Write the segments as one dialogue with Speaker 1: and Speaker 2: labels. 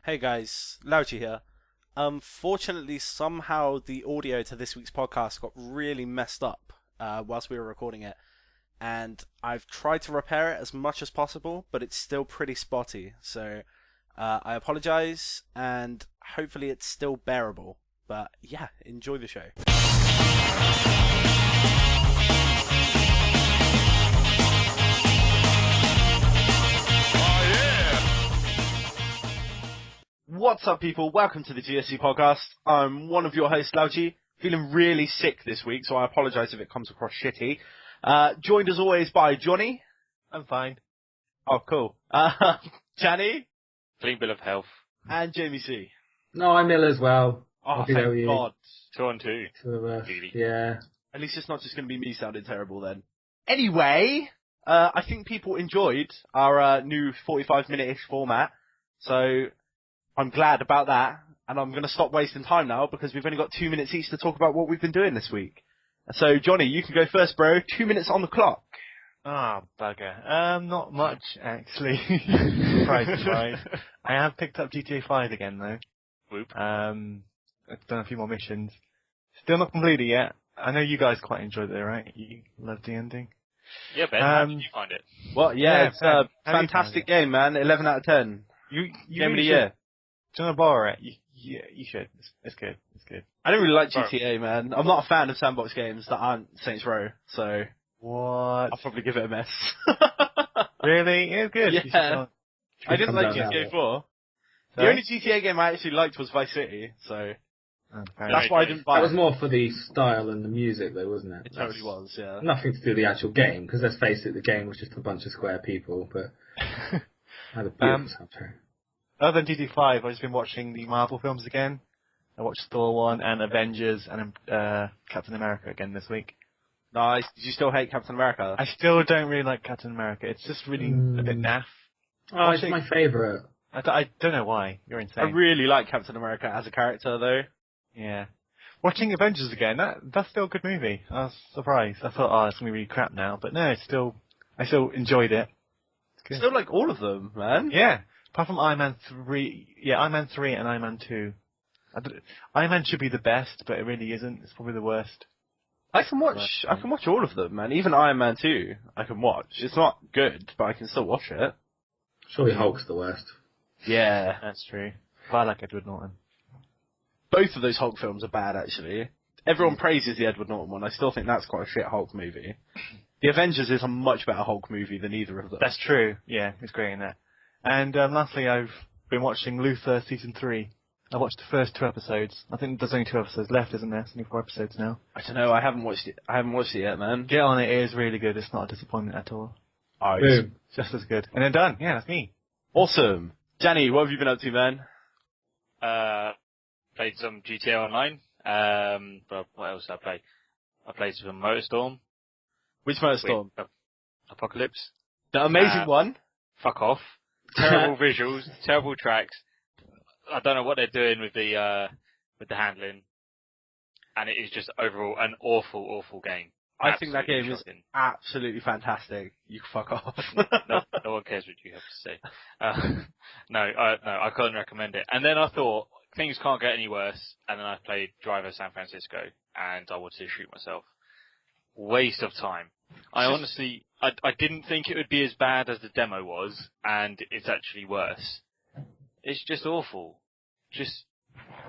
Speaker 1: Hey guys, Louchy here. Unfortunately, somehow the audio to this week's podcast got really messed up whilst we were recording it, and I've tried to repair it as much as possible, but it's still pretty spotty. So I apologize, and hopefully it's still bearable. But yeah, enjoy the show. What's up, people? Welcome to the GSC Podcast. I'm one of your hosts, Louchy. Feeling really sick this week, so I apologise if it comes across shitty. Joined as always by Johnny.
Speaker 2: I'm fine.
Speaker 1: Oh, cool. Channy.
Speaker 3: Clean bill of health.
Speaker 1: And Jamie C.
Speaker 4: No, I'm ill as well.
Speaker 1: Oh, thank God.
Speaker 3: 2 on 2.
Speaker 4: Yeah.
Speaker 1: At least it's not just going to be me sounding terrible then. Anyway, I think people enjoyed our new 45-minute-ish format, so I'm glad about that, and I'm going to stop wasting time now because we've only got 2 minutes each to talk about what we've been doing this week. So, Johnny, you can go first, bro. 2 minutes on the clock.
Speaker 2: Bugger. Not much, actually. Surprise. I have picked up GTA 5 again, though.
Speaker 3: Whoop.
Speaker 2: I've done a few more missions. Still not completed yet. I know you guys quite enjoyed it, right? You loved the ending.
Speaker 3: Yeah, Ben, how did you find it?
Speaker 1: Well, yeah, it's a fantastic game, man. 11 out of 10.
Speaker 2: You
Speaker 1: Game of the year.
Speaker 2: Do you want to borrow it? Yeah, you should. It's good. It's good.
Speaker 1: I don't really like GTA, man. I'm not a fan of sandbox games that aren't Saints Row, so
Speaker 2: What?
Speaker 1: I'll probably give it a miss.
Speaker 2: Really? It's good.
Speaker 1: Yeah. I didn't like GTA 4. The
Speaker 2: Sorry?
Speaker 1: only GTA game I actually liked was Vice City, so
Speaker 2: Okay.
Speaker 1: that's why I didn't buy
Speaker 4: That
Speaker 1: it.
Speaker 4: was more for the style and the music, though, wasn't it?
Speaker 1: It totally was, yeah.
Speaker 4: Nothing to do with the actual game, because let's face it, the game was just a bunch of square people, but had a beautiful soundtrack.
Speaker 2: Other than GTA 5, I've just been watching the Marvel films again. I watched Thor 1 and Avengers and Captain America again this week.
Speaker 1: Nice. Did you still hate Captain America?
Speaker 2: I still don't really like Captain America. It's just really a bit naff.
Speaker 4: Oh, it's my favourite.
Speaker 2: I don't know why. You're
Speaker 1: I
Speaker 2: insane.
Speaker 1: really like Captain America as a character, though.
Speaker 2: Yeah. Watching Avengers again, that's still a good movie. I was surprised. I thought, it's going to be really crap now. But no, I still enjoyed it. It's good.
Speaker 1: Still like all of them, man.
Speaker 2: Yeah. Apart from Iron Man 3. Yeah, Iron Man 3 and Iron Man 2. Iron Man should be the best, but it really isn't. It's probably the worst.
Speaker 1: I can watch all of them, man. Even Iron Man 2, I can watch. It's not good, but I can still watch it.
Speaker 4: Surely Hulk's the worst.
Speaker 1: Yeah.
Speaker 2: That's true. But I like Edward Norton.
Speaker 1: Both of those Hulk films are bad, actually. Everyone praises the Edward Norton one. I still think that's quite a shit Hulk movie. The Avengers is a much better Hulk movie than either of them.
Speaker 2: That's true. Yeah, it's great in that. And lastly, I've been watching Luther Season 3. I watched the first 2 episodes. I think there's only 2 episodes left, isn't there? There's only 4 episodes now.
Speaker 1: I don't know, I haven't watched it yet, man.
Speaker 2: Get on it, it is really good. It's not a disappointment at all.
Speaker 1: Oh,
Speaker 4: Boom.
Speaker 2: It's just as good. And then done. Yeah, that's me.
Speaker 1: awesome. Danny, what have you been up to, man?
Speaker 3: Played some GTA Online. But what else did I play? I played some Motorstorm.
Speaker 1: Which Motorstorm?
Speaker 3: Apocalypse.
Speaker 1: The amazing one.
Speaker 3: Fuck off. Terrible visuals, terrible tracks. I don't know what they're doing with the handling. And it is just overall an awful game.
Speaker 1: I think that game is
Speaker 3: shocking.
Speaker 1: absolutely fantastic. You can fuck off.
Speaker 3: No one cares what you have to say. No, I couldn't recommend it. And then I thought, things can't get any worse. And then I played Driver San Francisco, and I wanted to shoot myself. Waste of time. I honestly, I didn't think it would be as bad as the demo was, and it's actually worse. It's just awful. Just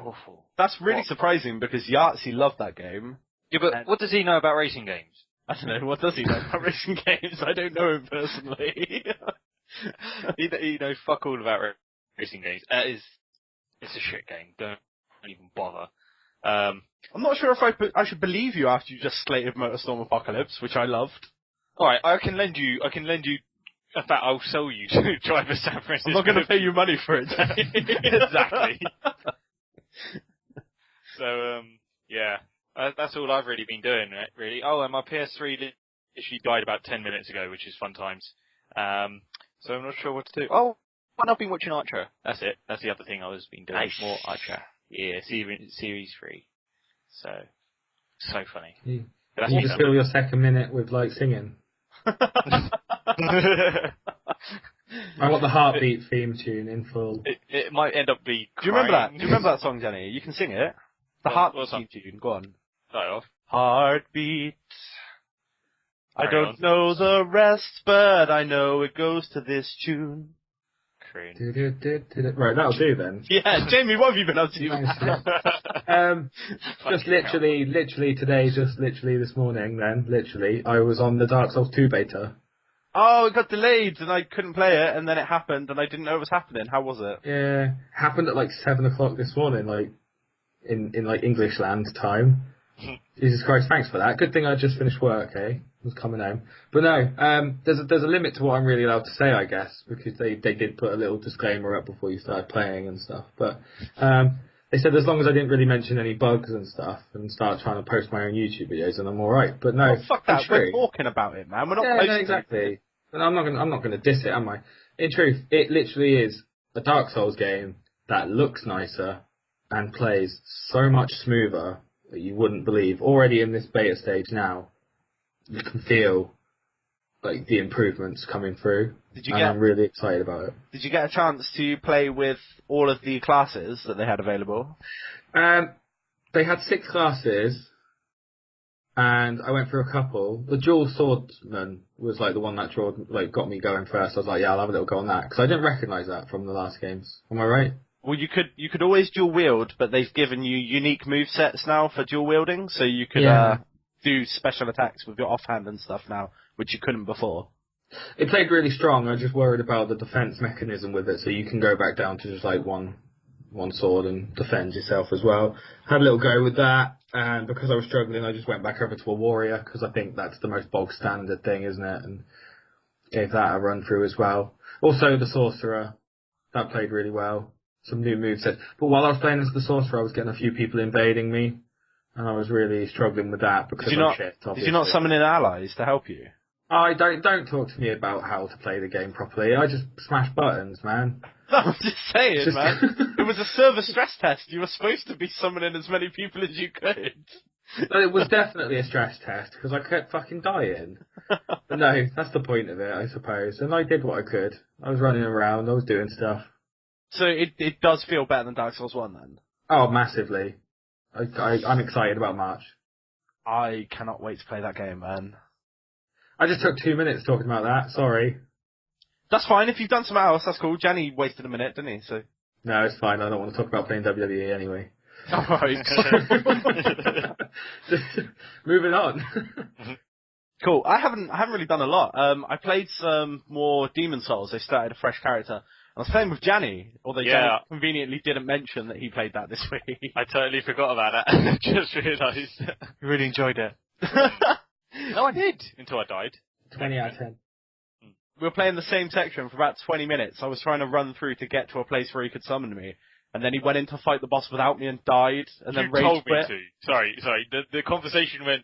Speaker 3: awful.
Speaker 1: That's really surprising because Yahtzee loved that game.
Speaker 3: Yeah, but what does he know about racing games?
Speaker 1: I don't know, what does he know about racing games? I don't know him personally.
Speaker 3: He knows fuck all about racing games. It's a shit game. Don't even bother.
Speaker 1: I'm not sure if I should believe you after you just slated Motorstorm Apocalypse, which I loved.
Speaker 3: Alright, I can lend you, in fact, I'll sell you to Driver San Francisco.
Speaker 1: I'm not going to pay you money for it.
Speaker 3: Exactly. So, yeah. That's all I've really been doing, really. Oh, and my PS3 literally died about 10 minutes ago, which is fun times. So I'm not sure what to do. Oh, and I've been watching Archer. That's it. That's the other thing I was been doing.
Speaker 2: Nice.
Speaker 3: More Archer. Yeah, series 3. So funny. But
Speaker 4: You just fill your second minute with, like, singing. I want the heartbeat theme tune in full.
Speaker 3: It might end up being.
Speaker 1: Do you remember that? Do you remember that song, Jenny? You can sing it. The heartbeat
Speaker 3: song?
Speaker 1: tune. Go on.
Speaker 3: Start off.
Speaker 1: Heartbeat. I
Speaker 3: Carry
Speaker 1: don't know the rest, but I know it goes to this tune.
Speaker 3: Crane.
Speaker 4: Right, that'll do then.
Speaker 1: Yeah, Jamie, what have you been up to?
Speaker 4: Just literally today, just literally this morning then, literally, I was on the Dark Souls 2 beta.
Speaker 1: Oh, it got delayed and I couldn't play it, and then it happened and I didn't know it was happening. How was it?
Speaker 4: Yeah, happened at like 7 o'clock this morning, like, in like English land time. Jesus Christ, thanks for that. Good thing I just finished work, eh? I was coming home. But no, there's a limit to what I'm really allowed to say, I guess, because they did put a little disclaimer up before you started playing and stuff. But they said as long as I didn't really mention any bugs and stuff and start trying to post my own YouTube videos, then I'm all right. But no,
Speaker 1: fuck that. We're talking about it, man. We're not posting.
Speaker 4: No, exactly. But I'm not gonna diss it, am I? In truth, it literally is a Dark Souls game that looks nicer and plays so much smoother that you wouldn't believe. Already in this beta stage now, you can feel like the improvements coming through. I'm really excited about it.
Speaker 1: Did you get a chance to play with all of the classes that they had available?
Speaker 4: They had 6 classes, and I went through a couple. The dual swordsman was like the one that got me going first. I was like, yeah, I'll have a little go on that, because I didn't recognise that from the last games. Am I right?
Speaker 1: Well, you could always dual wield, but they've given you unique move sets now for dual wielding, so you could do special attacks with your offhand and stuff now, which you couldn't before.
Speaker 4: It played really strong. I was just worried about the defense mechanism with it, so you can go back down to just like one sword and defend yourself as well. Had a little go with that, and because I was struggling, I just went back over to a warrior, because I think that's the most bog standard thing, isn't it? And gave that a run through as well. Also, the sorcerer, that played really well. Some new movesets. But while I was playing as the sorcerer, I was getting a few people invading me, and I was really struggling with that because
Speaker 1: did you not summon in allies to help you?
Speaker 4: Don't talk to me about how to play the game properly. I just smash buttons, man.
Speaker 1: No, I'm just saying, man. It was a server stress test. You were supposed to be summoning as many people as you could.
Speaker 4: It was definitely a stress test, because I kept fucking dying. But no, that's the point of it, I suppose. And I did what I could. I was running around, I was doing stuff.
Speaker 1: So it does feel better than Dark Souls 1 then?
Speaker 4: Oh, massively. I'm excited about March.
Speaker 1: I cannot wait to play that game, man.
Speaker 4: I just took 2 minutes talking about that, sorry.
Speaker 1: That's fine, if you've done something else, that's cool. Jenny wasted a minute, didn't he? So.
Speaker 4: No, it's fine, I don't want to talk about playing WWE anyway.
Speaker 1: Alright.
Speaker 4: Moving on.
Speaker 1: Cool. I haven't really done a lot. I played some more Demon Souls. They started a fresh character. I was playing with Janny, although Janny conveniently didn't mention that he played that this week.
Speaker 3: I totally forgot about that. Just realised.
Speaker 1: You really enjoyed it.
Speaker 3: No, I did, until I died.
Speaker 4: 20 out of 10.
Speaker 1: We were playing the same section for about 20 minutes. I was trying to run through to get to a place where he could summon me. And then he went in to fight the boss without me and died, and then rage quit.
Speaker 3: Sorry. The conversation went,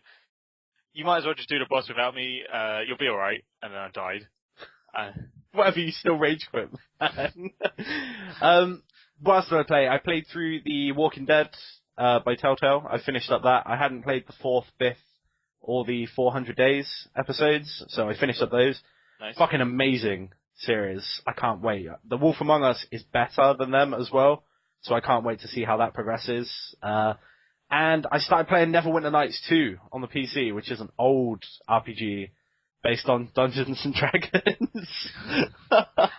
Speaker 3: you might as well just do the boss without me, you'll be alright. And then I died.
Speaker 1: Whatever, you still rage quit. What else did I play? I played through The Walking Dead by Telltale. I finished up that. I hadn't played the 4th, 5th, or the 400 Days episodes, so I finished up those.
Speaker 3: Nice.
Speaker 1: Fucking amazing series. I can't wait. The Wolf Among Us is better than them as well, so I can't wait to see how that progresses. And I started playing Neverwinter Nights 2 on the PC, which is an old RPG based on Dungeons and Dragons.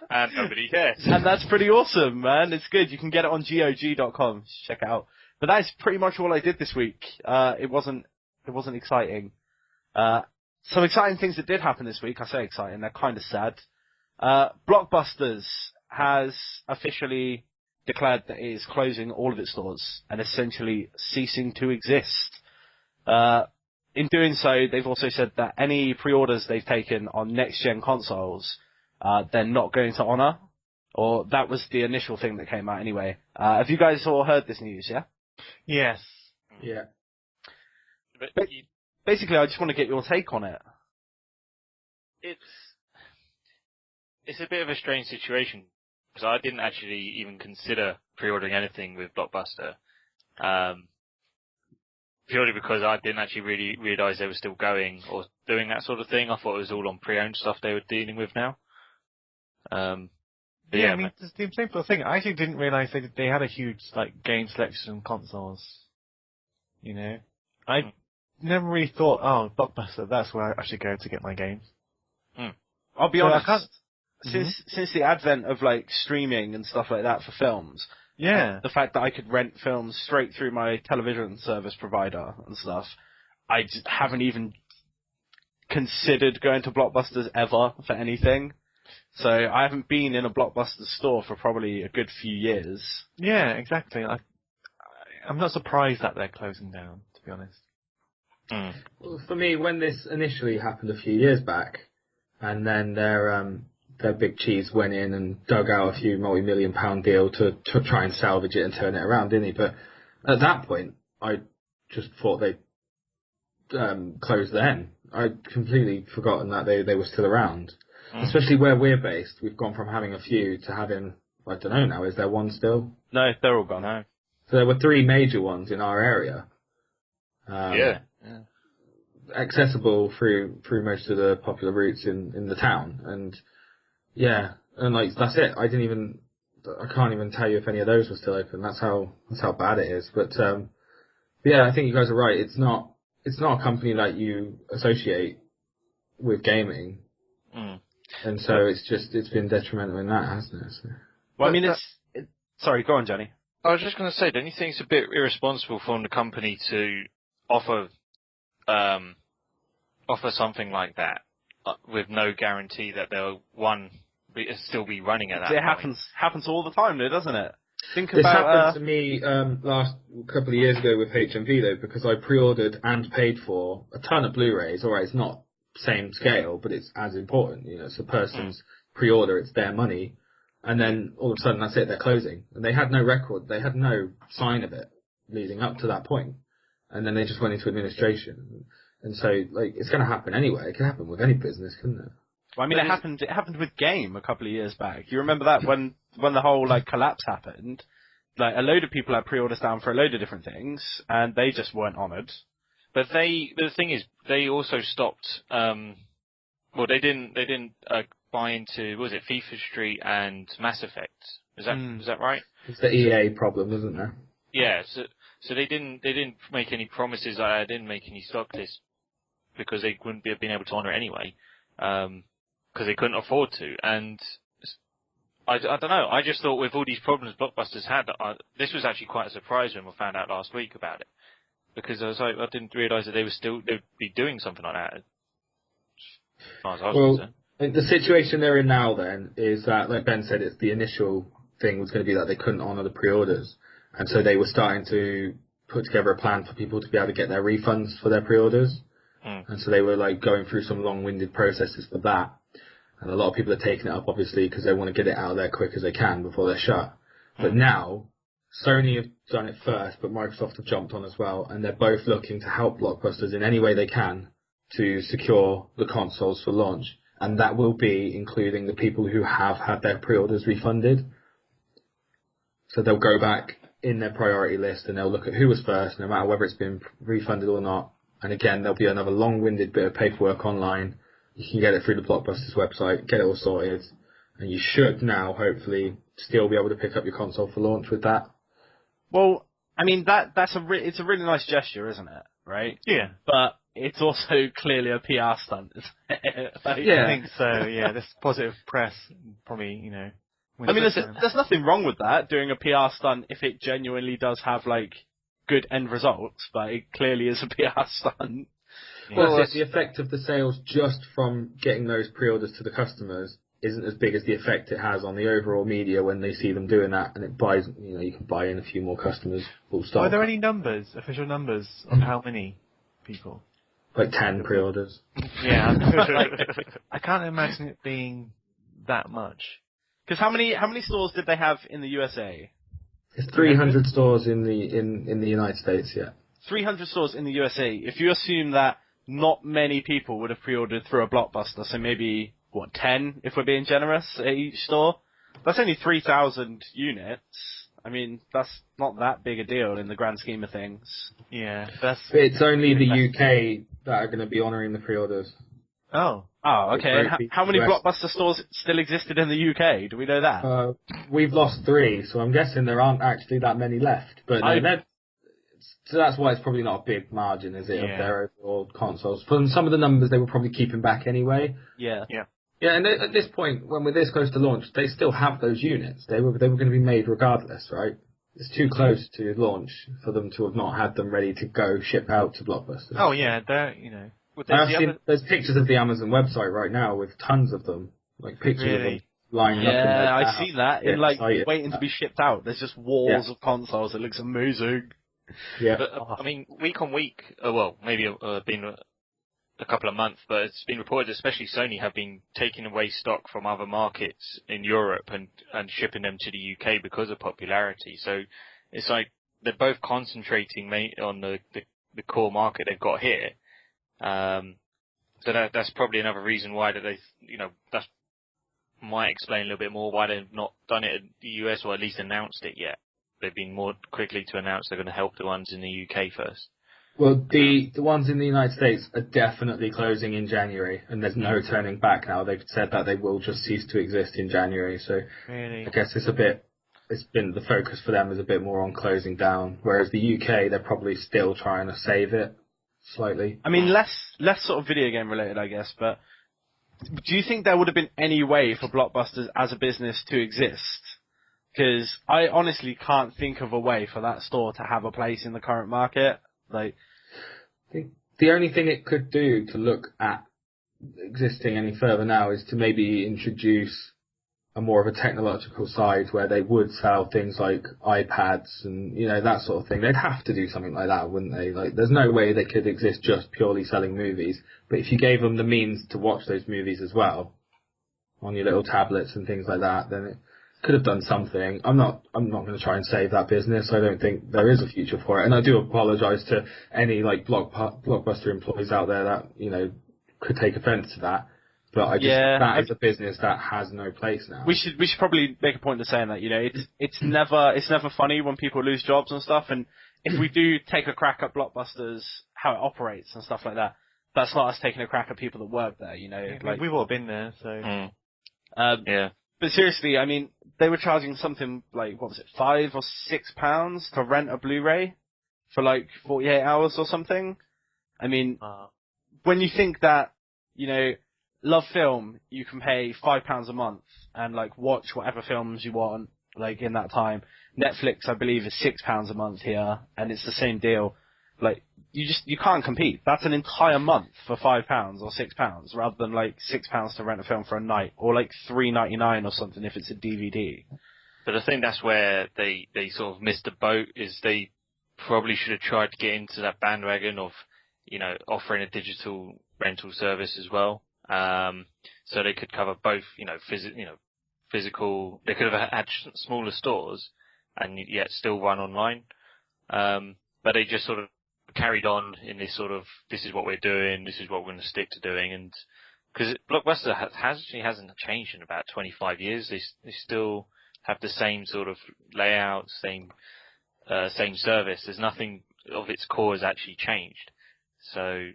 Speaker 3: And nobody cares.
Speaker 1: And that's pretty awesome, man. It's good. You can get it on GOG.com. Check it out. But that's pretty much all I did this week. It wasn't exciting. Some exciting things that did happen this week. I say exciting, they're kind of sad. Blockbusters has officially declared that it is closing all of its stores and essentially ceasing to exist. In doing so, they've also said that any pre-orders they've taken on next-gen consoles, they're not going to honour. Or that was the initial thing that came out anyway. Have you guys all heard this news, yeah?
Speaker 2: Yes.
Speaker 4: Yeah.
Speaker 3: But
Speaker 1: basically, I just want to get your take on it.
Speaker 3: It's a bit of a strange situation, because I didn't actually even consider pre-ordering anything with Blockbuster. Purely because I didn't actually really realise they were still going or doing that sort of thing. I thought it was all on pre-owned stuff they were dealing with now. But
Speaker 2: Yeah,
Speaker 3: yeah,
Speaker 2: I mean, it's the same sort of thing. I actually didn't realise they had a huge like game selection on consoles. You know, I never really thought, oh, Blockbuster, that's where I should go to get my games.
Speaker 1: I'll be
Speaker 2: So I
Speaker 1: honest.
Speaker 2: can't-
Speaker 1: Since the advent of like streaming and stuff like that for films,
Speaker 2: Yeah,
Speaker 1: the fact that I could rent films straight through my television service provider and stuff, I just haven't even considered going to Blockbusters ever for anything. So I haven't been in a Blockbuster store for probably a good few years.
Speaker 2: yeah, exactly. I'm not surprised that they're closing down, to be honest.
Speaker 4: Well, for me, when this initially happened a few years back, and then their big cheese went in and dug out a few multi-million-pound deal to try and salvage it and turn it around, didn't he? But at that point, I just thought they'd closed then. I'd completely forgotten that they were still around. Especially where we're based, we've gone from having a few to having, I don't know now, is there one still?
Speaker 1: No, they're all gone.
Speaker 3: no.
Speaker 4: So there were 3 major ones in our area.
Speaker 3: Yeah.
Speaker 4: Accessible through most of the popular routes in the town, and like that's it. I can't even tell you if any of those were still open. That's how bad it is. But yeah, I think you guys are right. It's not a company that you associate with gaming, and so it's been detrimental in that, hasn't it? So.
Speaker 1: Well, I mean, sorry, go on, Johnny.
Speaker 3: I was just going to say, don't you think it's a bit irresponsible from the company to offer something like that with no guarantee that they'll still be running at that point?
Speaker 1: It happens all the time, though, doesn't it? Think
Speaker 4: This
Speaker 1: about
Speaker 4: happened to me last couple of years ago with HMV though, because I pre-ordered and paid for a ton of Blu-rays. Alright, it's not same scale, but it's as important. You know, it's a person's pre-order, it's their money, and then all of a sudden that's it, they're closing, and they had no record, they had no sign of it leading up to that point, and then they just went into administration, and so like it's going to happen anyway. It can happen with any business, couldn't it?
Speaker 1: Well, I mean, it happened with Game a couple of years back. You remember that when the whole like collapse happened, like a load of people had pre-orders down for a load of different things, and they just weren't honoured.
Speaker 3: But the thing is, they also stopped. Well, they didn't buy into, what was it, FIFA Street and Mass Effect? Is that right?
Speaker 4: It's the EA problem, isn't there?
Speaker 3: Yeah. So they didn't make any promises. I didn't make any stock lists because they wouldn't have been able to honour it anyway. Because they couldn't afford to, and I don't know. I just thought with all these problems Blockbuster's had, this was actually quite a surprise when we found out last week about it, because I was like, I didn't realise that they'd be doing something like that. As far as I was concerned.
Speaker 4: The situation they're in now then is that, like Ben said, it's the initial thing was going to be that they couldn't honour the pre-orders, and so they were starting to put together a plan for people to be able to get their refunds for their pre-orders, and so they were like going through some long-winded processes for that. And a lot of people are taking it up, obviously, because they want to get it out of there quick as they can before they're shut. But now, Sony have done it first, but Microsoft have jumped on as well, and they're both looking to help Blockbusters in any way they can to secure the consoles for launch. And that will be including the people who have had their pre-orders refunded. So they'll go back in their priority list and they'll look at who was first, no matter whether it's been refunded or not. And again, there'll be another long-winded bit of paperwork online. You can get it through the Blockbusters website, get it all sorted, and you should now, hopefully, still be able to pick up your console for launch with that.
Speaker 1: Well, I mean, it's a really nice gesture, isn't it? Right?
Speaker 2: Yeah.
Speaker 1: But it's also clearly a PR stunt, isn't it?
Speaker 2: I think so, yeah. This positive press probably, you know...
Speaker 1: I mean, there's nothing wrong with that, doing a PR stunt, if it genuinely does have, like, good end results, but it clearly is a PR stunt.
Speaker 4: Well, the effect of the sales just from getting those pre-orders to the customers isn't as big as the effect it has on the overall media when they see them doing that, and it buys, you know, you can buy in a few more customers full stop.
Speaker 2: Are there any official numbers of how many people?
Speaker 4: Like 10 pre-orders.
Speaker 2: Yeah, I can't imagine it being that much.
Speaker 1: Because how many stores did they have in the USA?
Speaker 4: It's 300 stores in the United States, yeah.
Speaker 1: 300 stores in the USA. If you assume that not many people would have pre-ordered through a Blockbuster, so maybe, 10, if we're being generous, at each store? That's only 3,000 units. I mean, that's not that big a deal in the grand scheme of things.
Speaker 2: Yeah,
Speaker 4: it's only the UK that are going to be honouring the pre-orders.
Speaker 2: Oh.
Speaker 1: Oh, okay. And
Speaker 4: Great
Speaker 1: how many
Speaker 4: West.
Speaker 1: Blockbuster stores still existed in the UK? Do we know that?
Speaker 4: We've lost 3, so I'm guessing there aren't actually that many left. But no, so that's why it's probably not a big margin, is it, of their overall consoles. From some of the numbers they were probably keeping back anyway.
Speaker 1: Yeah.
Speaker 4: Yeah, and at this point, when we're this close to launch, they still have those units. They were going to be made regardless, right? It's too close to launch for them to have not had them ready to go ship out to Blockbuster.
Speaker 2: Oh yeah, they're, you know.
Speaker 4: There's pictures of the Amazon website right now with tons of them, like pictures of them lining up.
Speaker 1: Yeah, I see that. In like
Speaker 4: excited.
Speaker 1: waiting to be shipped out. There's just walls of consoles. It looks amazing.
Speaker 4: Yeah.
Speaker 3: But, I mean, week on week, well, maybe been a couple of months, but it's been reported, especially Sony, have been taking away stock from other markets in Europe and shipping them to the UK because of popularity. So it's like they're both concentrating on the core market they've got here. So that's probably another reason why that they, you know, that might explain a little bit more why they've not done it in the US or at least announced it yet. They've been more quickly to announce they're going to help the ones in the UK first.
Speaker 4: Well, the ones in the United States are definitely closing in January, and there's no turning back now. They've said that they will just cease to exist in January. So
Speaker 2: Really?
Speaker 4: I guess it's been the focus for them is a bit more on closing down, whereas the UK, they're probably still trying to save it slightly.
Speaker 1: I mean, less sort of video game related, I guess, but do you think there would have been any way for Blockbusters as a business to exist? Because I honestly can't think of a way for that store to have a place in the current market. Like,
Speaker 4: I think the only thing it could do to look at existing any further now is to maybe introduce a more of a technological side where they would sell things like iPads and, you know, that sort of thing. They'd have to do something like that, wouldn't they? Like, there's no way they could exist just purely selling movies. But if you gave them the means to watch those movies as well on your little tablets and things like that, then it could have done something. I'm not going to try and save that business. I don't think there is a future for it. And I do apologise to any like Blockbuster employees out there that, you know, could take offence to that. But that is a business that has no place now.
Speaker 1: We should probably make a point of saying that, you know, it's never funny when people lose jobs and stuff. And if we do take a crack at Blockbusters, how it operates and stuff like that, that's not us taking a crack at people that work there. You know,
Speaker 2: Yeah, we've all been there, so.
Speaker 3: Yeah.
Speaker 1: But seriously, I mean, they were charging something like, what was it, £5 or £6 to rent a Blu-ray for like 48 hours or something. I mean, when you think that, you know, Love Film, you can pay £5 a month and like watch whatever films you want, like in that time. Netflix, I believe, is £6 a month here, and it's the same deal. Like, you can't compete. That's an entire month for £5 or £6, rather than like £6 to rent a film for a night, or like $3.99 or something if it's a DVD.
Speaker 3: But I think that's where they sort of missed the boat, is they probably should have tried to get into that bandwagon of, you know, offering a digital rental service as well. So they could cover both, you know, physical. They could have had smaller stores and yet still run online. But they just sort of carried on in this sort of, this is what we're doing, this is what we're going to stick to doing. And because Blockbuster hasn't changed in about 25 years. They still have the same sort of layout, same service. There's nothing of its core has actually changed. So,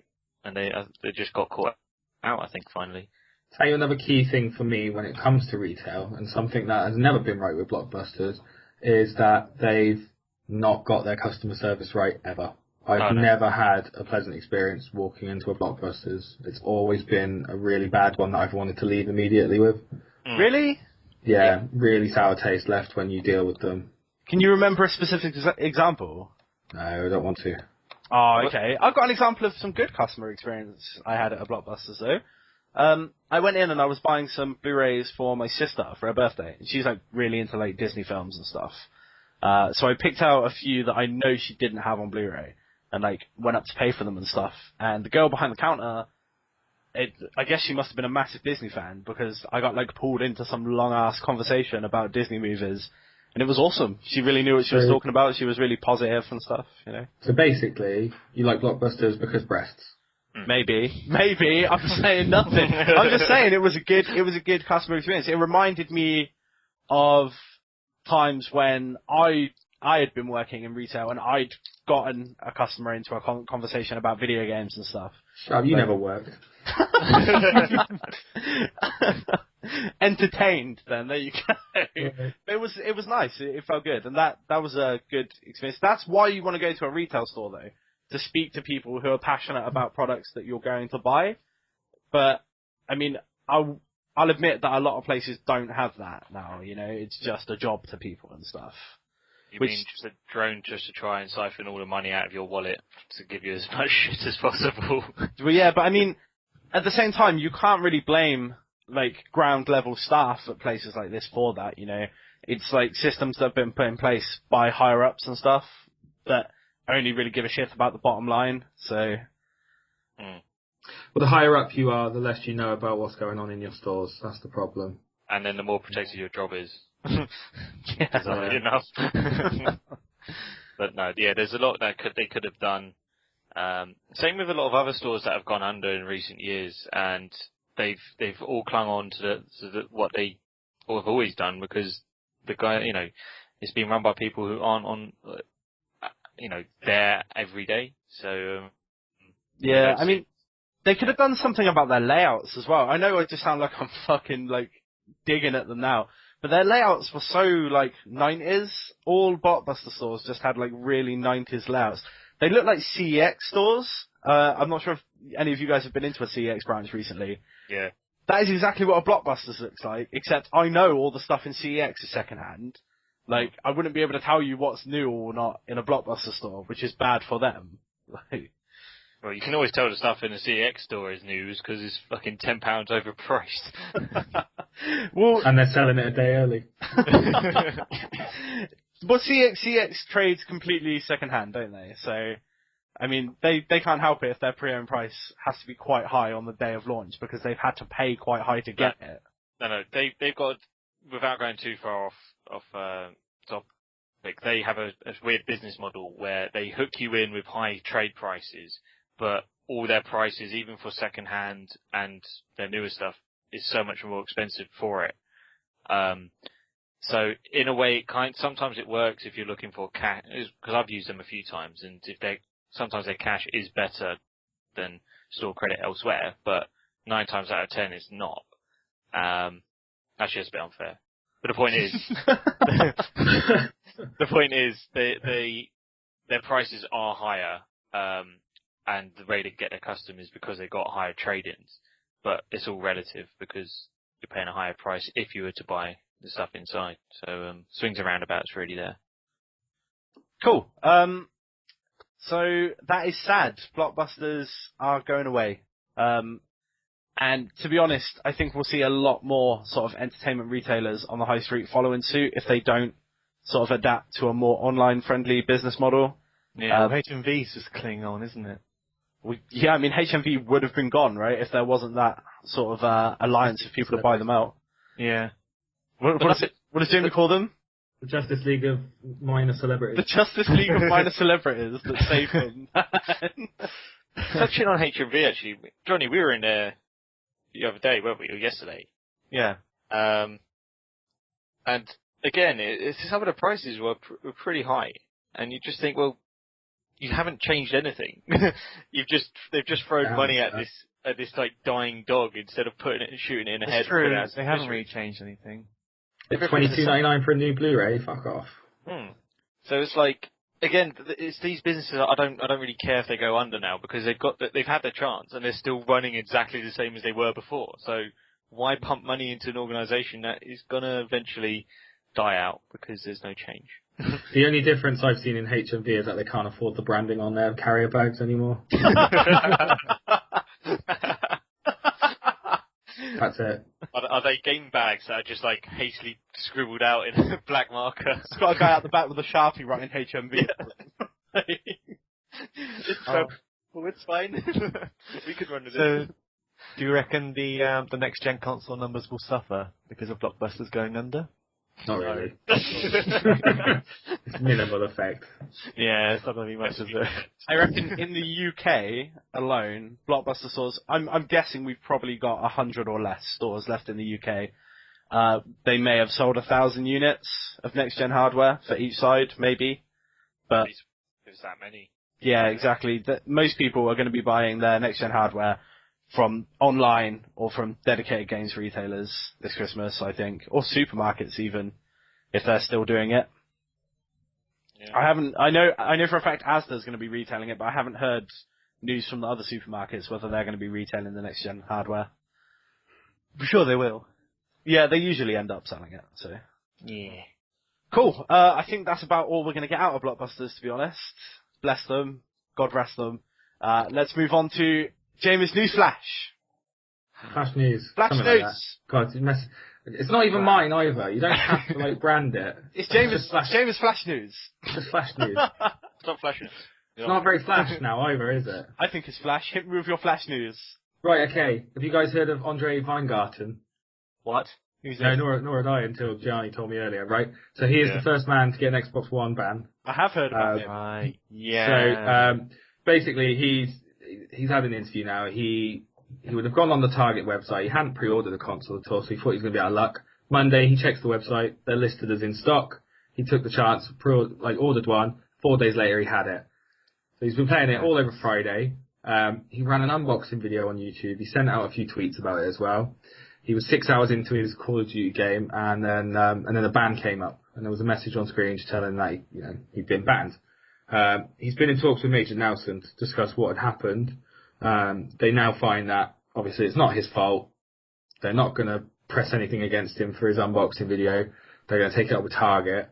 Speaker 3: and they just got caught out, I think, finally.
Speaker 4: Tell you another key thing for me when it comes to retail, and something that has never been right with Blockbusters, is that they've not got their customer service right ever. I've never had a pleasant experience walking into a Blockbusters. It's always been a really bad one that I've wanted to leave immediately with.
Speaker 1: Really?
Speaker 4: Yeah, really sour taste left when you deal with them.
Speaker 1: Can you remember a specific example?
Speaker 4: No, I don't want to.
Speaker 1: Oh, okay. I've got an example of some good customer experience I had at a Blockbusters, though. I went in and I was buying some Blu-rays for my sister for her birthday. She's like really into like Disney films and stuff. So I picked out a few that I know she didn't have on Blu-ray and like went up to pay for them and stuff. And the girl behind the counter, I guess she must have been a massive Disney fan, because I got like pulled into some long ass conversation about Disney movies. And it was awesome. She really knew what she was talking about. She was really positive and stuff, you know.
Speaker 4: So basically, you like Blockbusters because breasts.
Speaker 1: Maybe. I'm saying nothing. I'm just saying it was a good customer experience. It reminded me of times when I had been working in retail and I'd gotten a customer into a conversation about video games and stuff.
Speaker 4: Shut up, you never worked.
Speaker 1: Entertained, then there you go.
Speaker 4: Okay.
Speaker 1: It was nice. It felt good, and that was a good experience. That's why you want to go to a retail store, though, to speak to people who are passionate about products that you're going to buy. But I mean, I'll admit that a lot of places don't have that now. You know, it's just a job to people and stuff.
Speaker 3: You mean just a drone just to try and siphon all the money out of your wallet to give you as much shit as possible?
Speaker 1: Well, yeah, but I mean, at the same time, you can't really blame like ground level staff at places like this for that. You know, it's like systems that have been put in place by higher ups and stuff that only really give a shit about the bottom line. So,
Speaker 4: well, the higher up you are, the less you know about what's going on in your stores. That's the problem.
Speaker 3: And then the more protected your job is.
Speaker 1: yeah,
Speaker 3: Not enough. But no, yeah, there's a lot that they could have done. Same with a lot of other stores that have gone under in recent years, and they've all clung on to what they all have always done, because the guy, you know, it's been run by people who aren't on, you know, there every day. So
Speaker 1: yeah, I mean, they could have done something about their layouts as well. I know I just sound like I'm fucking like digging at them now, but their layouts were so like 90s. All Blockbuster stores just had like really 90s layouts. They look like CEX stores. I'm not sure if any of you guys have been into a CEX branch recently.
Speaker 3: yeah,
Speaker 1: That is exactly what a Blockbuster looks like, except I know all the stuff in CEX is secondhand. Like, I wouldn't be able to tell you what's new or not in a Blockbuster store, which is bad for them. Like,
Speaker 3: well, you can always tell the stuff in the CX store is news because it's fucking £10 overpriced.
Speaker 1: well,
Speaker 4: And they're selling it a day early.
Speaker 1: but CX trades completely secondhand, don't they? So, I mean, they can't help it if their pre-owned price has to be quite high on the day of launch because they've had to pay quite high to get it.
Speaker 3: No, they've got, without going too far off topic, they have a weird business model where they hook you in with high trade prices, but all their prices, even for second hand and their newer stuff, is so much more expensive for it. So in a way, sometimes it works if you're looking for cash, because I've used them a few times, and sometimes their cash is better than store credit elsewhere, but 9 times out of 10 it's not. Actually, it's a bit unfair. But the point is, their prices are higher, and the way to get their customers is because they got higher trade-ins. But it's all relative because you're paying a higher price if you were to buy the stuff inside. So swings and roundabouts really there.
Speaker 1: Cool. So that is sad. Blockbusters are going away. And to be honest, I think we'll see a lot more sort of entertainment retailers on the high street following suit if they don't sort of adapt to a more online-friendly business model.
Speaker 2: Yeah, HMV's just clinging on, isn't it?
Speaker 1: Yeah, I mean, HMV would have been gone, right, if there wasn't that sort of alliance of people to buy them out.
Speaker 2: Yeah.
Speaker 1: What does Jamie call them?
Speaker 4: The Justice League of minor celebrities.
Speaker 1: The Justice League of minor celebrities that save him.
Speaker 3: Touching on HMV, actually, Johnny, we were in there the other day, weren't we, or yesterday?
Speaker 2: Yeah.
Speaker 3: And again, some of the prices were pretty high, and you just think, well, you haven't changed anything. They've just thrown money at this like dying dog instead of putting it and shooting it in the head.
Speaker 2: It's true. They haven't really changed anything.
Speaker 4: It's $22.99 for a new Blu-ray. Fuck off.
Speaker 3: So it's like, again, it's these businesses. I don't really care if they go under now because they've had their chance and they're still running exactly the same as they were before. So why pump money into an organisation that is gonna eventually die out because there's no change?
Speaker 4: The only difference I've seen in HMV is that they can't afford the branding on their carrier bags anymore. That's it.
Speaker 3: Are they game bags that are just like hastily scribbled out in a black marker?
Speaker 1: It's got a guy out the back with a Sharpie writing HMV.
Speaker 3: Yeah. It's fine. We could run with it.
Speaker 2: Do you reckon the next gen console numbers will suffer because of Blockbusters going under?
Speaker 4: Not really. It's minimal effect.
Speaker 2: Yeah, it's not going to be much of it.
Speaker 1: I reckon in the UK alone, Blockbuster stores, I'm guessing we've probably got 100 or less stores left in the UK. They may have sold 1,000 units of next-gen hardware for each side, maybe. But
Speaker 3: There's that many.
Speaker 1: Yeah, exactly. Most people are going to be buying their next-gen hardware from online or from dedicated games retailers this Christmas, I think, or supermarkets even, if they're still doing it.
Speaker 3: Yeah.
Speaker 1: I know for a fact Asda's going to be retailing it, but I haven't heard news from the other supermarkets whether they're going to be retailing the next-gen hardware.
Speaker 2: I'm sure they will.
Speaker 1: Yeah, they usually end up selling it, so.
Speaker 2: Yeah.
Speaker 1: Cool. I think that's about all we're going to get out of Blockbusters, to be honest. Bless them. God rest them. Let's move on to James' News Flash.
Speaker 4: Flash news.
Speaker 1: Flash
Speaker 4: something like
Speaker 1: News.
Speaker 4: that. God, it's not even mine either. You don't have to like brand it.
Speaker 1: It's James' Flash News.
Speaker 4: It's Flash news.
Speaker 3: It's not Flash News.
Speaker 4: It's not very flash now either, is it?
Speaker 1: I think it's Flash. Hit me with your Flash News.
Speaker 4: Right, okay. Have you guys heard of Andre Weingarten?
Speaker 2: What? Who's
Speaker 4: No,
Speaker 2: this?
Speaker 4: nor had I until Gianni told me earlier, right? So he is the first man to get an Xbox One ban.
Speaker 1: I have heard about him.
Speaker 2: Right. Yeah.
Speaker 4: So basically, he's had an interview now. He would have gone on the Target website. He hadn't pre-ordered a console at all, so he thought he was going to be out of luck. Monday, he checks the website. They're listed as in stock. He took the chance, ordered one. 4 days later, he had it. So he's been playing it all over Friday. He ran an unboxing video on YouTube. He sent out a few tweets about it as well. He was 6 hours into his Call of Duty game, and then a ban came up, and there was a message on screen just telling that he'd been banned. He's been in talks with Major Nelson to discuss what had happened. They now find that obviously it's not his fault. They're not going to press anything against him for his unboxing video. They're going to take it up with Target.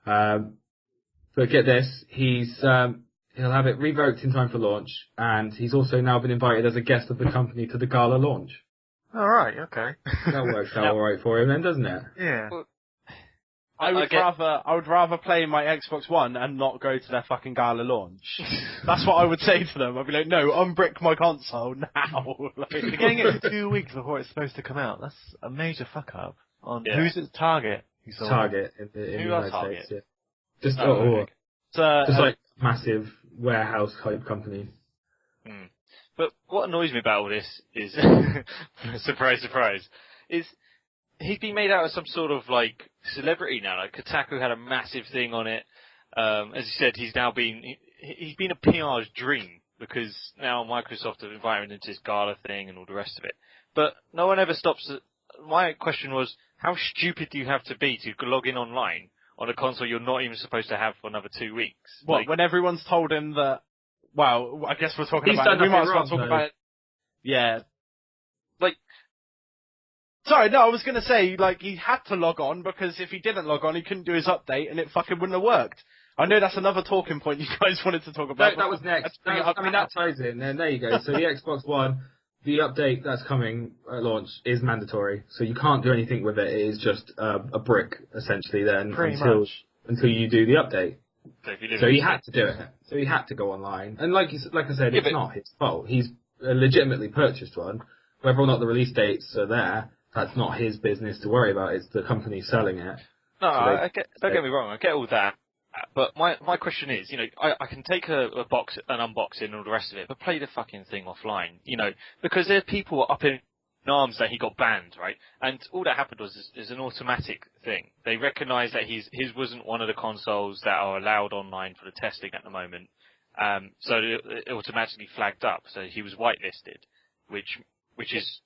Speaker 4: But get this, he'll have it revoked in time for launch, and he's also now been invited as a guest of the company to the gala launch.
Speaker 2: All right. Okay.
Speaker 4: That works out all right for him then, doesn't it?
Speaker 2: Yeah.
Speaker 1: I would rather play my Xbox One and not go to their fucking gala launch. That's what I would say to them. I'd be like, no, unbrick my console now.
Speaker 2: They're getting it 2 weeks before it's supposed to come out. That's a major fuck up. Who's its Target?
Speaker 4: Target in the
Speaker 3: Who
Speaker 4: United
Speaker 3: are Target?
Speaker 4: States. Yeah. Just
Speaker 3: okay.
Speaker 4: just like massive warehouse type company.
Speaker 3: But what annoys me about all this is, surprise, surprise, is he's been made out as some sort of like celebrity now. Like Kotaku had a massive thing on it. As you said, he's been a PR's dream because now Microsoft have invited him into this gala thing and all the rest of it. But no one ever stops. My question was, how stupid do you have to be to log in online on a console you're not even supposed to have for another 2 weeks?
Speaker 1: What, when everyone's told him that, well, I guess we're talking
Speaker 4: He's
Speaker 1: about it.
Speaker 4: done
Speaker 1: We might as
Speaker 4: nothing
Speaker 1: well
Speaker 4: wrong,
Speaker 1: talk
Speaker 4: though.
Speaker 1: about it. Yeah.
Speaker 3: Like,
Speaker 1: Sorry, no, I was going to say, like, he had to log on because if he didn't log on, he couldn't do his update and it fucking wouldn't have worked. I know that's another talking point you guys wanted to talk about.
Speaker 4: That was next. That ties in. And there you go. So the Xbox One, the update that's coming at launch is mandatory. So you can't do anything with it. It is just a brick, essentially, then until you do the update. So he had to do it. So he had to go online. And like I said, it's not his fault. He's legitimately purchased one. Whether or not the release dates are there, that's not his business to worry about. It's the company selling it.
Speaker 3: No, don't get me wrong. I get all that. But my question is, I can take an unboxing and all the rest of it, but play the fucking thing offline, because there's people up in arms that he got banned, right? And all that happened was is an automatic thing. They recognised that his wasn't one of the consoles that are allowed online for the testing at the moment. So it automatically flagged up. So he was whitelisted, which is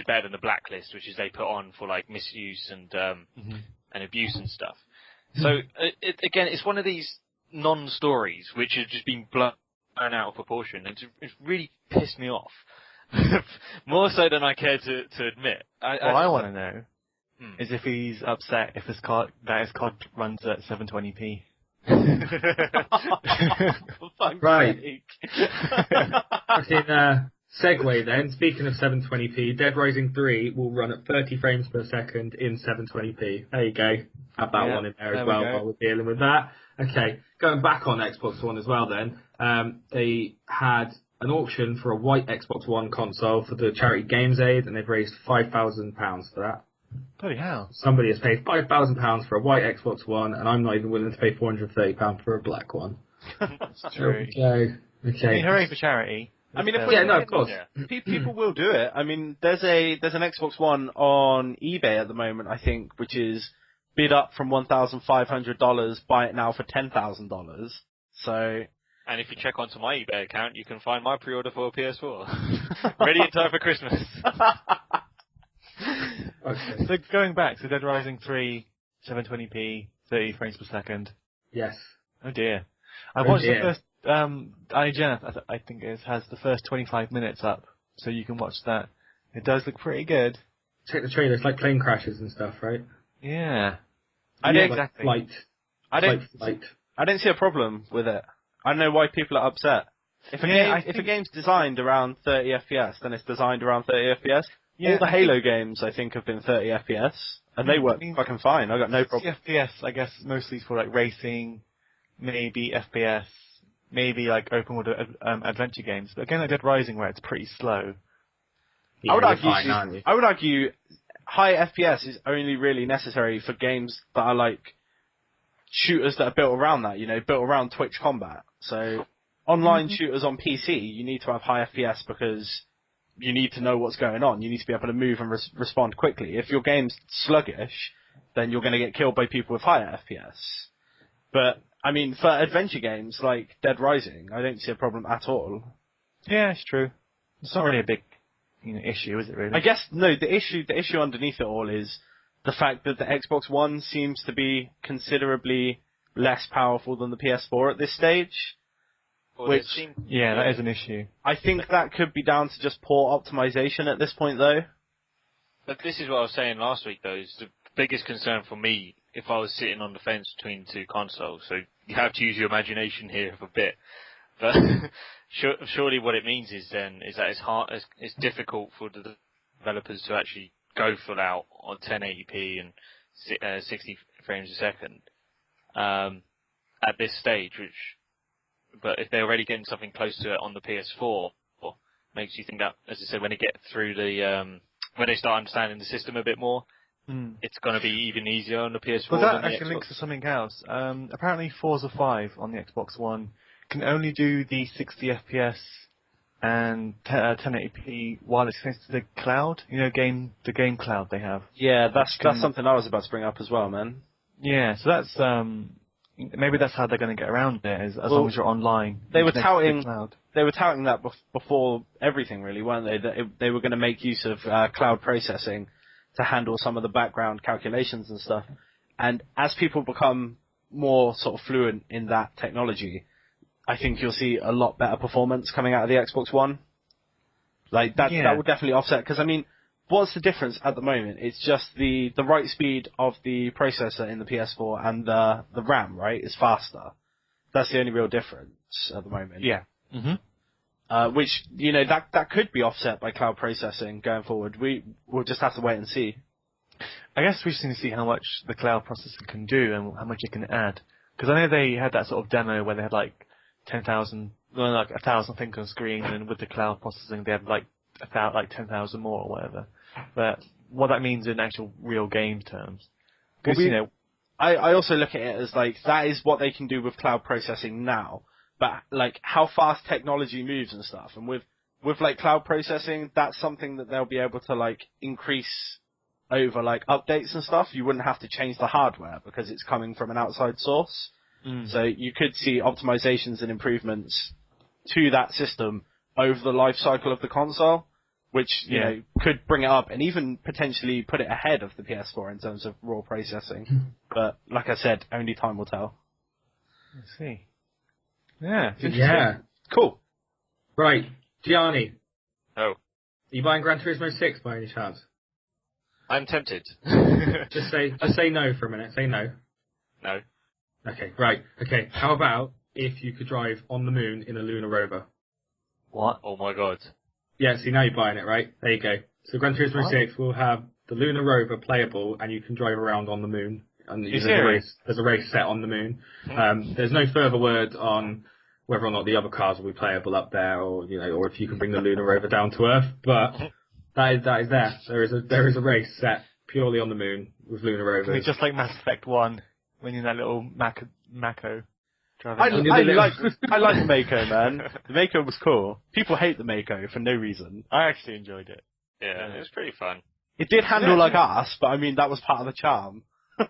Speaker 3: better than the blacklist, which is they put on for like misuse and abuse and stuff. So again, it's one of these non-stories which have just been blown out of proportion, and it's really pissed me off. More so than I care to admit.
Speaker 2: What I want to know is if he's upset if his COD runs at 720p.
Speaker 4: Right. Segue then. Speaking of 720p, Dead Rising 3 will run at 30 frames per second in 720p. There you go. Have that one in there as well while we're dealing with that. Okay, going back on Xbox One as well then. They had an auction for a white Xbox One console for the charity Games Aid, and they've raised £5,000 for that.
Speaker 2: Bloody hell.
Speaker 4: Somebody has paid £5,000 for a white Xbox One, and I'm not even willing to pay £430 for a black one.
Speaker 2: That's true.
Speaker 4: Okay.
Speaker 2: I mean, hooray for charity.
Speaker 1: I mean,
Speaker 4: of course.
Speaker 1: People will do it. I mean, there's an Xbox One on eBay at the moment, I think, which is bid up from $1,500, buy it now for $10,000. So,
Speaker 3: And if you check onto my eBay account, you can find my pre-order for a PS4. Ready in time for Christmas.
Speaker 4: Okay.
Speaker 2: So going back, so Dead Rising 3, 720p, 30 frames per second.
Speaker 4: Yes.
Speaker 2: Oh dear. I
Speaker 4: Oh
Speaker 2: watched
Speaker 4: dear.
Speaker 2: the first, IGN, I think it is, has the first 25 minutes up, so you can watch that. It does look pretty good.
Speaker 4: Check the trailer. It's like plane crashes and stuff, right?
Speaker 2: Yeah.
Speaker 1: I
Speaker 2: Yeah,
Speaker 1: don't-
Speaker 2: exactly.
Speaker 4: Flight.
Speaker 1: I don't,
Speaker 4: Flight.
Speaker 1: I don't see a problem with it. I don't know why people are upset. If a
Speaker 2: Yeah,
Speaker 1: game's designed around 30 FPS, then it's designed around 30 FPS.
Speaker 2: Yeah,
Speaker 1: All the
Speaker 2: I
Speaker 1: Halo games, I think, have been 30 FPS, and they work fucking fine. I got no problem.
Speaker 2: FPS, I guess, mostly for like racing, maybe FPS, maybe like open world adventure games. But again, like Dead Rising, where it's pretty slow.
Speaker 4: Yeah,
Speaker 1: I would
Speaker 4: you're
Speaker 1: argue.
Speaker 4: fine, aren't you?
Speaker 1: I would argue high FPS is only really necessary for games that are like shooters that are built around that. You know, built around Twitch combat. So online shooters on PC, you need to have high FPS because you need to know what's going on. You need to be able to move and respond quickly. If your game's sluggish, then you're going to get killed by people with higher FPS. But I mean, for adventure games like Dead Rising, I don't see a problem at all.
Speaker 2: Yeah, it's true. It's not really a big, issue, is it really?
Speaker 1: I guess no. The issue underneath it all is the fact that the Xbox One seems to be considerably less powerful than the PS4 at this stage.
Speaker 3: Well,
Speaker 1: Which-
Speaker 3: it seemed-
Speaker 2: Yeah, that is an issue.
Speaker 1: I think that could be down to just poor optimization at this point, though.
Speaker 3: But this is what I was saying last week, though, is the biggest concern for me if I was sitting on the fence between two consoles. So you have to use your imagination here for a bit. But surely what it means is that it's difficult for the developers to actually go full out on 1080p and 60 frames a second at this stage. But if they're already getting something close to it on the PS4, makes you think that, as I said, when they get through when they start understanding the system a bit more, it's going to be even easier on the PS4
Speaker 2: Well,
Speaker 3: than
Speaker 2: that
Speaker 3: the
Speaker 2: actually
Speaker 3: Xbox.
Speaker 2: links to something else. Apparently Forza 5 on the Xbox One can only do the 60 FPS and 1080p while it's connected to the cloud. The game cloud they have.
Speaker 1: Yeah, that's something I was about to bring up as well, man.
Speaker 2: Yeah, so that's maybe that's how they're going to get around it, as long as you're online.
Speaker 1: They were
Speaker 2: connected to the
Speaker 1: touting
Speaker 2: cloud.
Speaker 1: that before everything, really, weren't they? That they were going to make use of cloud processing to handle some of the background calculations and stuff. And as people become more sort of fluent in that technology, I think you'll see a lot better performance coming out of the Xbox One. Like that would definitely offset. Because I mean, what's the difference at the moment? It's just the right speed of the processor in the PS4 and the RAM, right, is faster. That's the only real difference at the moment.
Speaker 2: Yeah.
Speaker 1: Which, that could be offset by cloud processing going forward. We'll just have to wait and see.
Speaker 2: I guess we just need to see how much the cloud processing can do and how much it can add. Because I know they had that sort of demo where they had like 1,000 things on screen, and with the cloud processing they had like 10,000 more or whatever. But what that means in actual real game terms. Because
Speaker 1: I also look at it as like that is what they can do with cloud processing now. But like how fast technology moves and stuff, and with like cloud processing, that's something that they'll be able to like increase over like updates and stuff. You wouldn't have to change the hardware because it's coming from an outside source. So you could see optimizations and improvements to that system over the life cycle of the console, which could bring it up and even potentially put it ahead of the PS4 in terms of raw processing. But like I said, only time will tell.
Speaker 2: Let's see. Yeah.
Speaker 4: Yeah.
Speaker 1: Cool.
Speaker 4: Right. Gianni,
Speaker 3: Oh,
Speaker 4: are you buying Gran Turismo 6 by any chance?
Speaker 3: I'm tempted.
Speaker 4: Just say no for a minute. Say no.
Speaker 3: No.
Speaker 4: Okay, right. Okay, how about if you could drive on the moon in a lunar rover?
Speaker 2: What?
Speaker 3: Oh my god.
Speaker 4: Yeah, see, now you're buying it, right? There you go. So Gran Turismo
Speaker 2: What?
Speaker 4: 6 will have the lunar rover playable, and you can drive around on the moon. And
Speaker 2: serious?
Speaker 4: there's a race set on the moon. There's no further word on whether or not the other cars will be playable up there, or or if you can bring the lunar rover down to Earth. But that is there. There is a race set purely on the moon with lunar rovers.
Speaker 2: It's just like Mass Effect 1 when you're in that little Mako
Speaker 1: I
Speaker 2: driving.
Speaker 1: like the Mako, man. The Mako was cool. People hate the Mako for no reason.
Speaker 2: I actually enjoyed it.
Speaker 3: Yeah, it was pretty fun.
Speaker 1: It did handle like ass, but I mean that was part of the charm.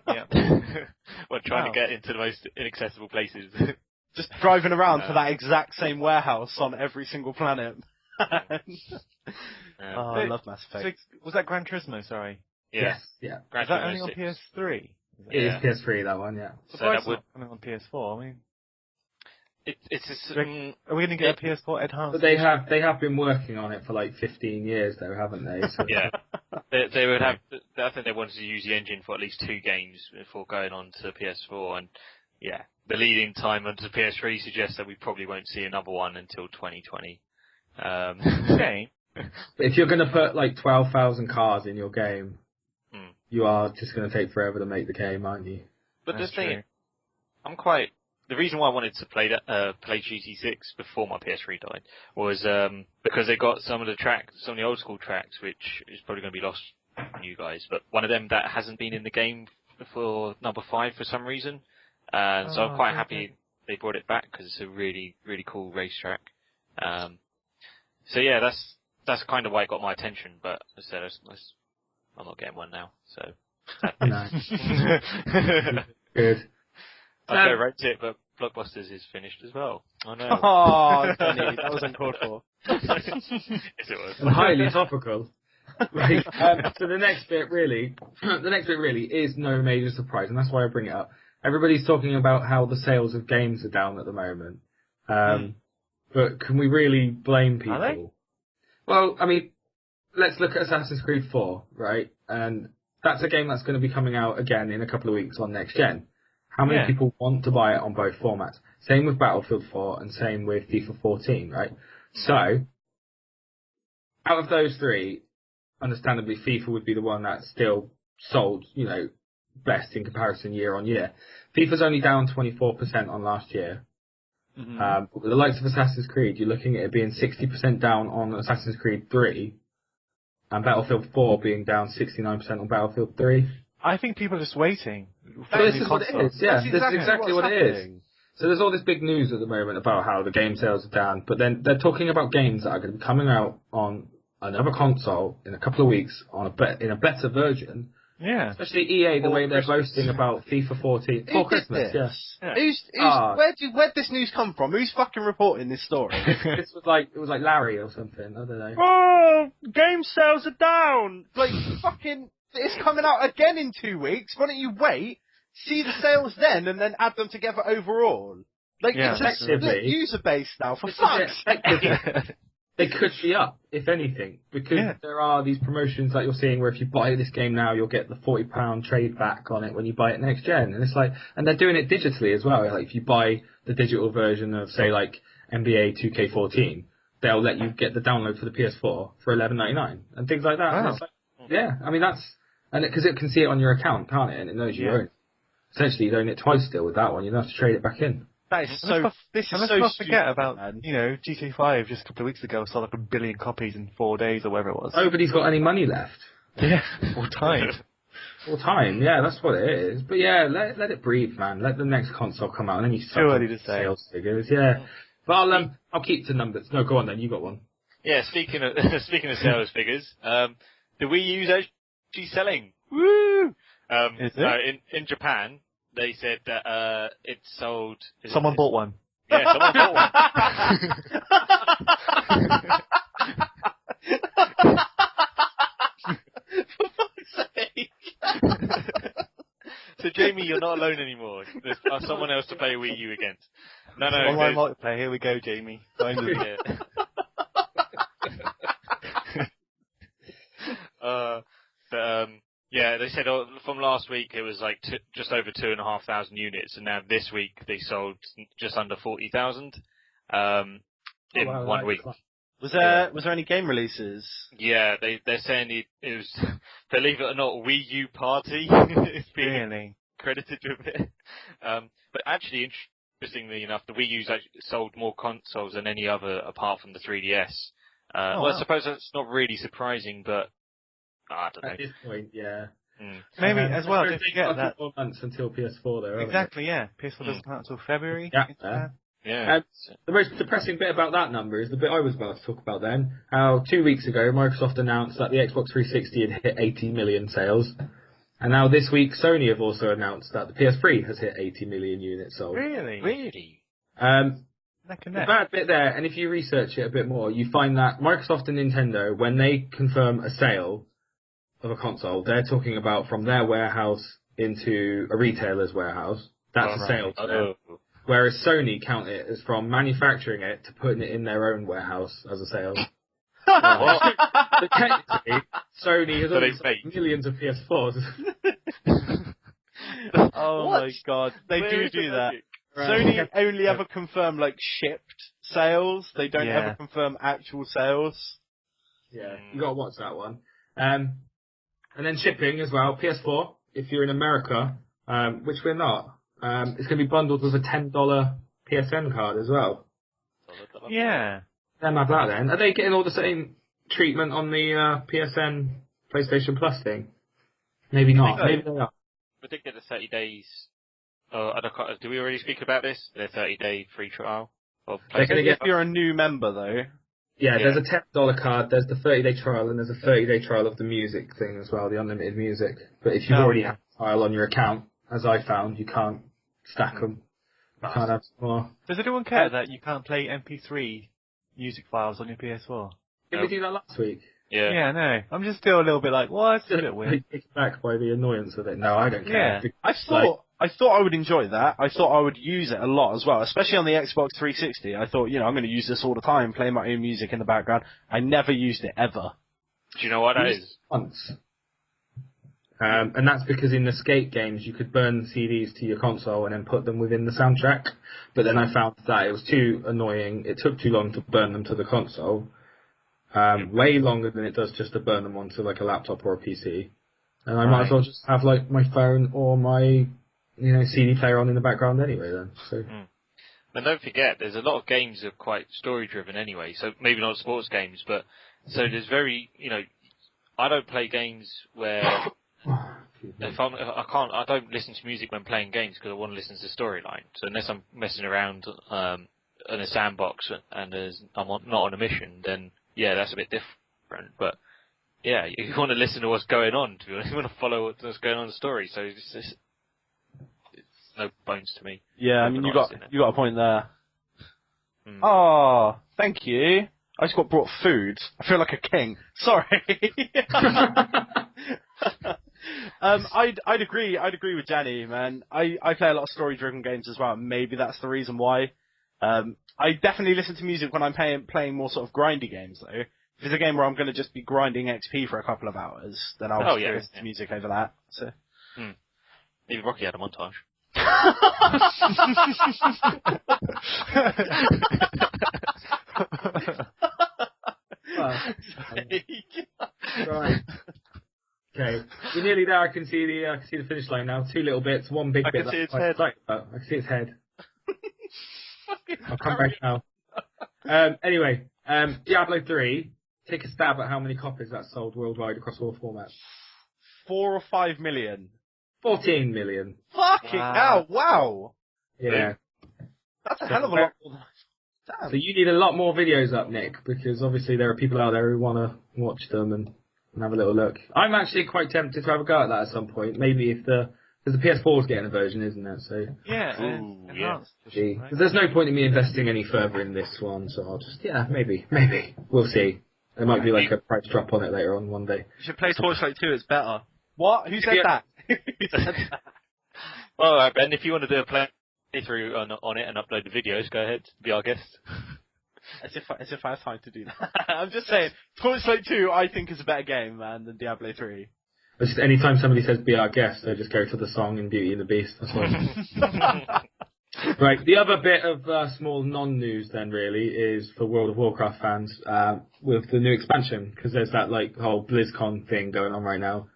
Speaker 2: Yeah.
Speaker 3: Trying
Speaker 2: Wow.
Speaker 3: to get into the most inaccessible places.
Speaker 1: Just driving around to that exact same warehouse on every single planet. Oh, I love Mass Effect.
Speaker 2: So, was that Gran Turismo? Sorry.
Speaker 3: Yeah.
Speaker 4: Yes, yeah.
Speaker 3: Gran
Speaker 2: Is that
Speaker 3: Turismo
Speaker 2: only on
Speaker 3: 6.
Speaker 2: PS3?
Speaker 4: It is PS3, that one, yeah.
Speaker 3: So that would.
Speaker 2: Coming on PS4. I mean,
Speaker 3: It's
Speaker 2: are we going to get a PS4 enhanced?
Speaker 4: But they have been working on it for like 15 years, though, haven't they? So,
Speaker 3: yeah. They would have. I think they wanted to use the engine for at least 2 games before going on to PS4, and yeah, the lead-in time onto PS3 suggests that we probably won't see another one until 2020.
Speaker 2: Okay.
Speaker 4: But if you're going to put like 12,000 cars in your game, you are just going to take forever to make the game, aren't you?
Speaker 3: But
Speaker 2: That's
Speaker 3: the thing,
Speaker 2: true.
Speaker 3: I'm quite. The reason why I wanted to play GT6 before my PS3 died was because they got some of the old school tracks, which is probably going to be lost on you guys. But one of them that hasn't been in the game for number 5 for some reason, so I'm quite happy they brought it back because it's a really really cool racetrack. So yeah, that's kind of why it got my attention. But as I said, I'm not getting one now. So
Speaker 4: No. Good.
Speaker 3: I go rate it, but Blockbusters is finished as well. I know.
Speaker 1: Oh, Johnny, that was uncalled for.
Speaker 3: Yes, it was.
Speaker 4: And highly topical. Right. So the next bit really is no major surprise, and that's why I bring it up. Everybody's talking about how the sales of games are down at the moment. But can we really blame people?
Speaker 2: Are they?
Speaker 4: Well, I mean, let's look at Assassin's Creed 4, right? And that's a game that's going to be coming out again in a couple of weeks on next gen. How many people want to buy it on both formats? Same with Battlefield 4 and same with FIFA 14, right? So, out of those 3, understandably, FIFA would be the one that still sold, best in comparison year on year. FIFA's only down 24% on last year. But with the likes of Assassin's Creed, you're looking at it being 60% down on Assassin's Creed 3, and Battlefield 4 being down 69% on Battlefield 3.
Speaker 2: I think people are just waiting.
Speaker 4: This is what it is, yeah. This is exactly what it is. So there's all this big news at the moment about how the game sales are down, but then they're talking about games that are going to be coming out on another console in a couple of weeks in a better version.
Speaker 2: Yeah.
Speaker 4: Especially EA, the way they're boasting about FIFA 14 for Christmas. Yes.
Speaker 2: Yeah.
Speaker 1: Where'd this news come from? Who's fucking reporting this story?
Speaker 4: It was like Larry or something. I don't know.
Speaker 1: Oh, game sales are down. Like fucking, it's coming out again in 2 weeks. Why don't you wait, see the sales then, and then add them together overall? Like it's a split user base now. For fuck's sake.
Speaker 4: They could be up, if anything, because there are these promotions that you're seeing where if you buy this game now, you'll get the £40 trade back on it when you buy it next gen. And it's like, and they're doing it digitally as well. Like if you buy the digital version of, say, like NBA 2K14, they'll let you get the download for the PS4 for $11.99 and things like that.
Speaker 2: Wow.
Speaker 4: And it's like, yeah, I mean because it can see it on your account, can't it? And it knows you own it. Essentially, you own it twice still with that one. You don't have to trade it back in.
Speaker 1: That is so. This is
Speaker 2: let's
Speaker 1: so
Speaker 2: not forget
Speaker 1: stupid,
Speaker 2: about
Speaker 1: man.
Speaker 2: GTA 5 just a couple of weeks ago sold like 1 billion copies in 4 days or whatever it was.
Speaker 4: Nobody's got any money left.
Speaker 2: Yeah, all time.
Speaker 4: All time, yeah, that's what it is. But yeah, let it breathe, man. Let the next console come out, and then you
Speaker 2: Too early to say.
Speaker 4: sales figures. Yeah, but I'll keep to numbers. No, go on then. You got one.
Speaker 3: Yeah, speaking of sales figures, the Wii U's actually selling. Woo!
Speaker 2: Is it?
Speaker 3: No, in Japan, they said that it sold.
Speaker 2: Someone bought one.
Speaker 3: Yeah, someone bought one.
Speaker 1: For fuck's sake.
Speaker 3: So Jamie, you're not alone anymore. There's someone else to play Wii U against. No.
Speaker 2: Online multiplayer. Here we go, Jamie.
Speaker 3: Yeah. Yeah, they said from last week it was like just over 2,500 units, and now this week they sold just under 40,000 in 1 week.
Speaker 1: Was there any game releases?
Speaker 3: Yeah, they're saying it was, believe it or not, Wii U Party is being credited with it. But actually, interestingly enough, the Wii U's actually sold more consoles than any other apart from the 3DS. Well, I suppose that's not really surprising, but I don't know.
Speaker 4: At this point, yeah.
Speaker 2: Maybe as well, don't forget that.
Speaker 4: 4 months until PS4, though.
Speaker 2: Exactly, yeah. PS4 doesn't come out until February.
Speaker 4: Yeah.
Speaker 3: Yeah.
Speaker 4: The most depressing bit about that number is the bit I was about to talk about then. How 2 weeks ago, Microsoft announced that the Xbox 360 had hit 80 million sales. And now this week, Sony have also announced that the PS3 has hit 80 million units sold.
Speaker 2: Really?
Speaker 3: Really?
Speaker 2: Neck and
Speaker 4: The
Speaker 2: neck.
Speaker 4: bad bit there, and if you research it a bit more, you find that Microsoft and Nintendo, when they confirm a sale of a console, they're talking about from their warehouse into a retailer's warehouse. That's a sale to them. Whereas Sony count it as from manufacturing it to putting it in their own warehouse as a sale. So technically, Sony has already sold millions of PS4s.
Speaker 1: Oh my god, they do that.
Speaker 4: Right.
Speaker 1: Sony only ever confirm like shipped sales. They don't
Speaker 2: Yeah.
Speaker 1: ever confirm actual sales.
Speaker 4: Yeah, you gotta watch that one. And then shipping as well. PS4, if you're in America, which we're not, it's gonna be bundled with a $10 PSN card as well.
Speaker 2: Yeah.
Speaker 4: Them have that then. Are they getting all the same treatment on the PSN PlayStation Plus thing? Maybe not.
Speaker 3: so.
Speaker 4: Maybe they are.
Speaker 3: We did get the 30 days. Do we already speak about this? The 30-day free trial of
Speaker 4: They're gonna
Speaker 3: PlayStation.
Speaker 4: get-
Speaker 1: If you're a new member though,
Speaker 4: Yeah,
Speaker 3: Yeah.
Speaker 4: there's a $10 card, there's the 30-day trial, and there's a 30-day trial of the music thing as well, the unlimited music. But if you've
Speaker 2: Oh,
Speaker 4: already
Speaker 2: yeah.
Speaker 4: had a trial on your account, as I found, you can't stack them. You can't have some more.
Speaker 2: Does anyone care that you can't play MP3 music files on your PS4?
Speaker 4: Did we do that last week?
Speaker 3: Yeah.
Speaker 2: Yeah, no. I'm just still a little bit like, what? It's a bit weird.
Speaker 4: Taken back by the annoyance of it. No, I don't care.
Speaker 2: Yeah.
Speaker 1: I thought I would enjoy that. I thought I would use it a lot as well, especially on the Xbox 360. I thought, I'm going to use this all the time, play my own music in the background. I never used it ever.
Speaker 3: Do you know what that
Speaker 4: Used
Speaker 3: is?
Speaker 4: Once. And that's because in the skate games you could burn CDs to your console and then put them within the soundtrack. But then I found that it was too annoying. It took too long to burn them to the console. Way longer than it does just to burn them onto like a laptop or a PC. And I might as well just have like my phone or my CD player on in the background anyway then. So
Speaker 3: And don't forget, there's a lot of games that are quite story driven anyway. So maybe not sports games, but so there's I don't play games where I don't listen to music when playing games because I want to listen to the storyline. So unless I'm messing around in a sandbox and I'm not on a mission, then yeah, that's a bit different. But yeah, you want to listen to what's going on. You want to follow what's going on in the story. So it's no bones to me.
Speaker 1: Yeah, I mean, you got a point there. Oh, thank you. I just got brought food. I feel like a king. Sorry. I'd agree with Jenny, man. I play a lot of story-driven games as well. Maybe that's the reason why. I definitely listen to music when I'm playing more sort of grindy games, though. If it's a game where I'm going to just be grinding XP for a couple of hours, then I'll listen to music over that. So.
Speaker 3: Maybe Rocky had a montage.
Speaker 4: Right. Okay, we're nearly there. I can see the finish line now. Two little bits, one big bit.
Speaker 3: I can see its
Speaker 4: I'm
Speaker 3: head.
Speaker 4: excited about. I can see its head. I'll come back now. Anyway, Diablo 3. Take a stab at how many copies that's sold worldwide across all formats.
Speaker 1: 4 or 5 million.
Speaker 4: 14 million.
Speaker 1: Fucking hell! Wow.
Speaker 4: Yeah.
Speaker 1: That's a hell of a lot. Damn.
Speaker 4: So you need a lot more videos up, Nick, because obviously there are people out there who want to watch them and have a little look. I'm actually quite tempted to have a go at that at some point. Maybe because the PS4 is getting a version, isn't it? So
Speaker 2: Yeah,
Speaker 3: Ooh,
Speaker 2: enhanced
Speaker 4: see.
Speaker 2: edition, right?
Speaker 4: There's no point in me investing any further in this one, so I'll just maybe we'll see. There might be like a price drop on it later on one day.
Speaker 1: You should play Torchlight 2, it's better. What? Who said that? Who said that?
Speaker 3: Well, Ben, if you want to do a playthrough on it and upload the videos, go ahead. Be our guest.
Speaker 1: As if I have time to do that. I'm just saying, Torchlight 2 I think is a better game, man, than Diablo 3.
Speaker 4: But just anytime somebody says be our guest, I just go to the song in Beauty and the Beast. That's what Right, the other bit of small non-news then really is for World of Warcraft fans with the new expansion, because there's that like whole BlizzCon thing going on right now,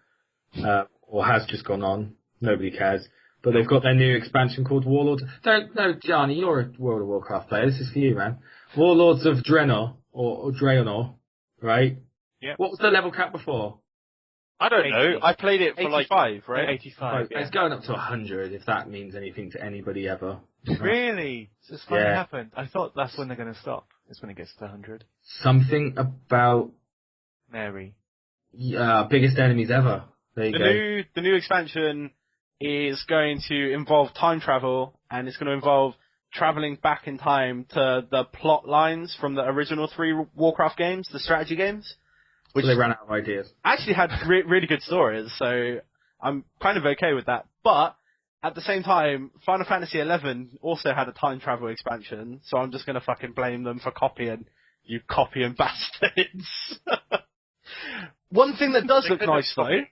Speaker 4: or has just gone on. Nobody cares. But they've got their new expansion called Warlords. No, Johnny, you're a World of Warcraft player. This is for you, man. Warlords of Draenor, or Draenor, right?
Speaker 2: Yeah.
Speaker 4: What was the level cap before?
Speaker 3: I don't know.
Speaker 1: I played it for
Speaker 2: 85,
Speaker 1: right?
Speaker 2: 85.
Speaker 4: It's going up to 100, if that means anything to anybody ever.
Speaker 2: Really? So it's finally
Speaker 4: Yeah.
Speaker 2: happened. I thought that's when they're going to stop. It's when it gets to 100.
Speaker 4: Something about
Speaker 2: Mary.
Speaker 4: biggest enemies ever. There you go.
Speaker 1: The new expansion is going to involve time travel, and it's going to involve traveling back in time to the plot lines from the original 3 Warcraft games, the strategy games. Which
Speaker 4: So they ran out of ideas.
Speaker 1: actually had really good stories, so I'm kind of okay with that. But at the same time, Final Fantasy XI also had a time travel expansion, so I'm just going to fucking blame them for copying, you copying bastards. One thing that does look nice though,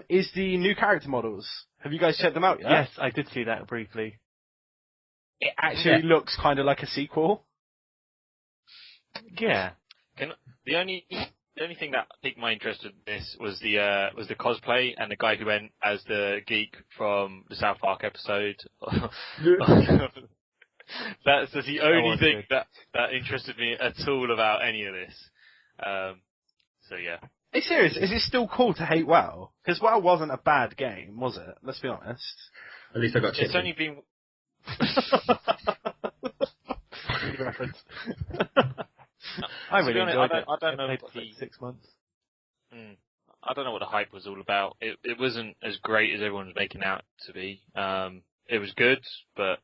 Speaker 1: is the new character models. Have you guys checked them out yet?
Speaker 2: Yes, I did see that briefly.
Speaker 1: It actually looks kind of like a sequel.
Speaker 2: Yeah.
Speaker 3: The only thing that piqued my interest in this was the cosplay and the guy who went as the geek from the South Park episode. That's the only thing that interested me at all about any of this. So yeah.
Speaker 1: Hey, serious? Is it still cool to hate WoW? Because WoW wasn't a bad game, was it? Let's be honest.
Speaker 4: At least I got chicken.
Speaker 3: It's only been.
Speaker 1: Good reference.
Speaker 2: I really enjoyed it.
Speaker 3: I don't know
Speaker 2: played
Speaker 3: what
Speaker 2: for like
Speaker 3: the
Speaker 2: 6 months.
Speaker 3: I don't know what the hype was all about. It wasn't as great as everyone was making out to be. It was good, but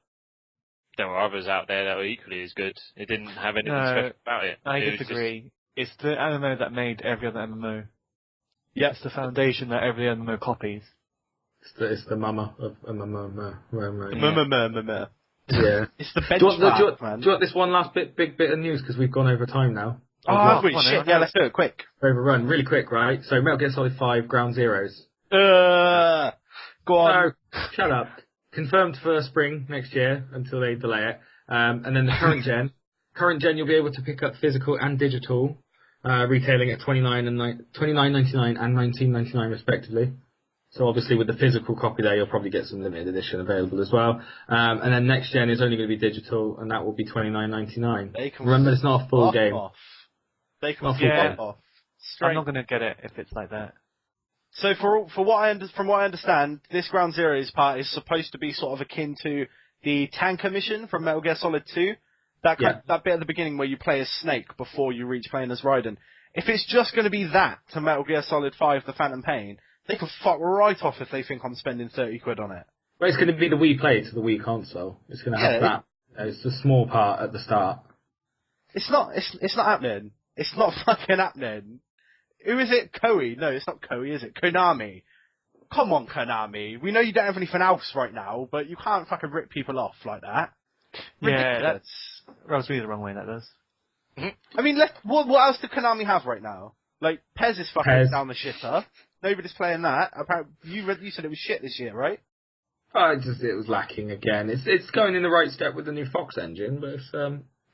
Speaker 3: there were others out there that were equally as good. It didn't have anything special about it.
Speaker 2: I
Speaker 3: It was
Speaker 2: disagree. It's the MMO that made every other MMO.
Speaker 1: Yeah.
Speaker 2: It's the foundation that every MMO copies.
Speaker 4: It's the mama of MMO.
Speaker 1: Yeah. It's the
Speaker 4: Do you
Speaker 1: benchmark, man.
Speaker 4: want this one last big bit of news because we've gone over time now?
Speaker 1: Oh, have we?
Speaker 2: Come on,
Speaker 1: Shit,
Speaker 2: then.
Speaker 1: yeah, let's do it quick.
Speaker 4: Overrun, really quick, right? So Metal Gear Solid 5 Ground Zeroes.
Speaker 1: Go on.
Speaker 4: No, shut up. Confirmed for spring next year until they delay it. And then the current gen. Current gen, you'll be able to pick up physical and digital, retailing at $29.99 and $19.99 respectively. So obviously with the physical copy there, you'll probably get some limited edition available as well. And then next gen is only going to be digital, and that will be $29.99. Remember, it's not a full game.
Speaker 1: They can
Speaker 2: Yeah.
Speaker 1: fuck off.
Speaker 2: I'm not going to get it if it's like that.
Speaker 1: So from what I understand, this Ground Zeroes part is supposed to be sort of akin to the tanker mission from Metal Gear Solid 2. That bit at the beginning where you play as Snake before you reach playing as Raiden. If it's just going to be that to Metal Gear Solid 5 The Phantom Pain, they can fuck right off if they think I'm spending 30 quid on it.
Speaker 4: But it's going to be the Wii Play to the Wii console. It's going to have that. It's a small part at the start.
Speaker 1: It's not happening. It's not fucking happening. Who is it? Koei? No, it's not Koei, is it? Konami. Come on, Konami. We know you don't have anything else right now, but you can't fucking rip people off like that.
Speaker 2: Yeah, that rubs me the wrong way, that does.
Speaker 1: I mean, what else do Konami have right now? Like, Pez is fucking down the shitter. Nobody's playing that. Apparently, you said it was shit this year, right?
Speaker 4: It was lacking again. It's going in the right step with the new Fox engine, but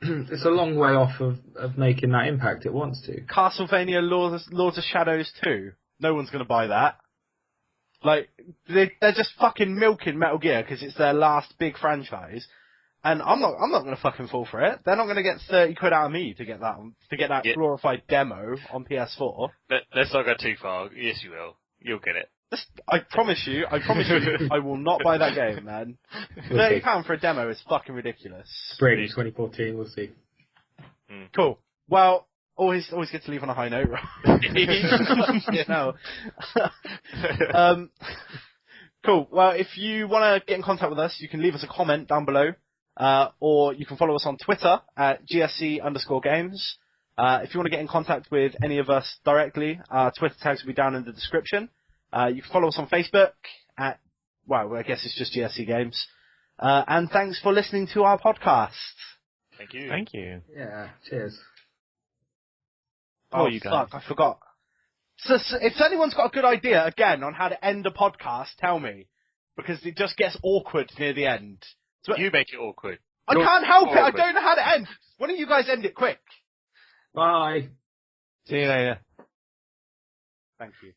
Speaker 4: it's a long way off of making that impact it wants to.
Speaker 1: Castlevania Lords of Shadows 2. No one's going to buy that. Like, they're just fucking milking Metal Gear because it's their last big franchise. And I'm not going to fucking fall for it. They're not going to get 30 quid out of me to get that glorified demo on PS4.
Speaker 3: Let's not go too far. Yes, you will. You'll get it.
Speaker 1: I promise you, I will not buy that game, man. £30 for a demo is fucking ridiculous.
Speaker 4: Spring 2014, we'll see.
Speaker 1: Cool. Well, always good to leave on a high note, right? You know. Cool. Well, if you want to get in contact with us, you can leave us a comment down below, or you can follow us on Twitter at gsc_games. If you want to get in contact with any of us directly, our Twitter tags will be down in the description. You can follow us on Facebook at, I guess it's just GSC Games. And thanks for listening to our podcast.
Speaker 3: Thank you.
Speaker 2: Thank you.
Speaker 4: Yeah, cheers.
Speaker 1: Oh,
Speaker 2: you guys.
Speaker 1: fuck, I forgot. So if anyone's got a good idea, again, on how to end a podcast, tell me. Because it just gets awkward near the end. So
Speaker 3: You make it awkward.
Speaker 1: I can't help it, I don't know how to end. Why don't you guys end it quick?
Speaker 4: Bye.
Speaker 2: See you later.
Speaker 1: Thank you.